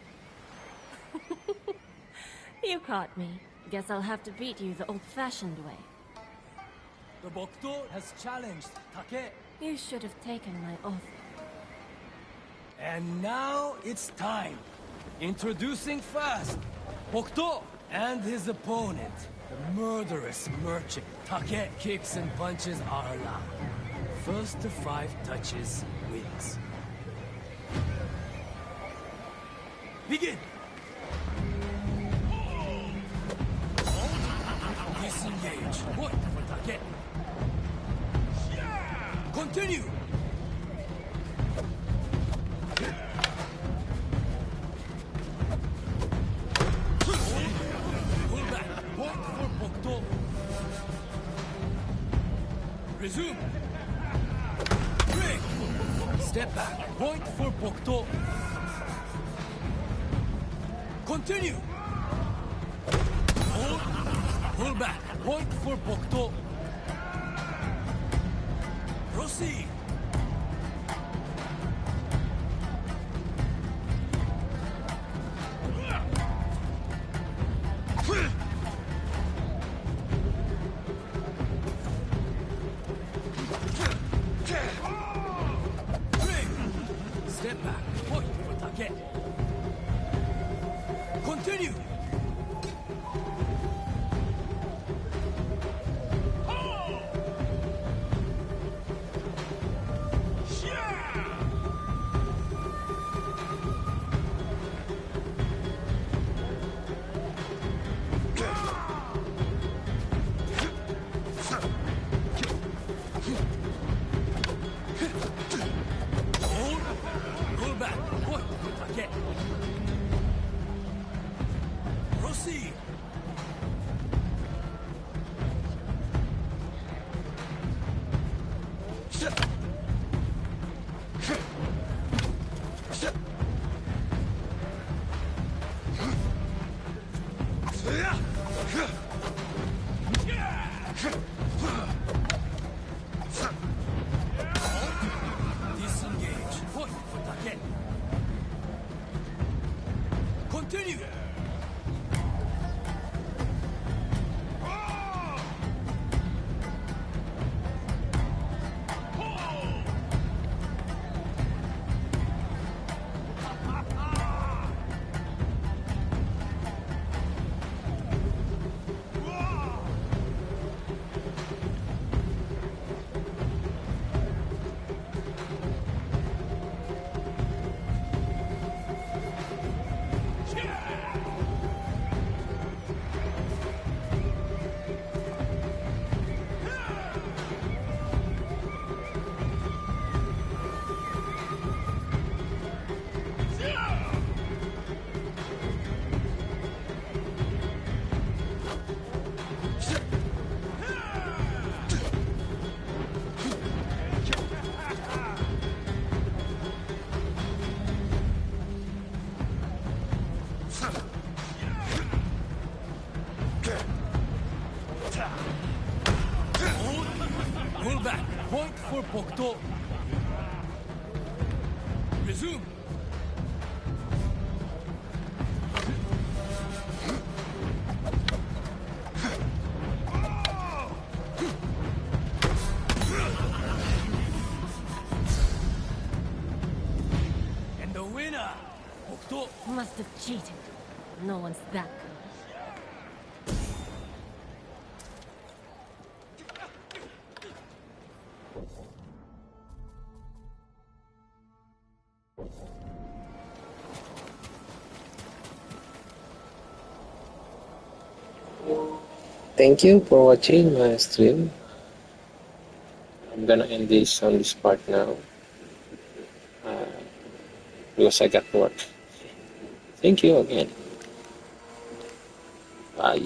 You caught me. Guess I'll have to beat you the old-fashioned way. The Bokuto has challenged Take. You should have taken my oath. And now it's time. Introducing first, Bokuto and his opponent, the murderous merchant. Take kicks and punches are allowed. First to 5 touches wins. Begin! Disengage. Point for Take. Continue! Pull back. Point for Bokuto. Resume. Break. Step back. Point for Bokuto. Continue. Hold. Pull back. Point for Bokuto. Proceed. Step back. Point for Take. Continue. Pull back. Point for Take. Proceed. Disengage. Point for Take. Continue. Pull back. Point for Bokuto. Resume. And the winner, Bokuto. Must have cheated. No one's that good. Thank you for watching my stream. I'm gonna end this on this part now because I got work. Thank you again. Bye.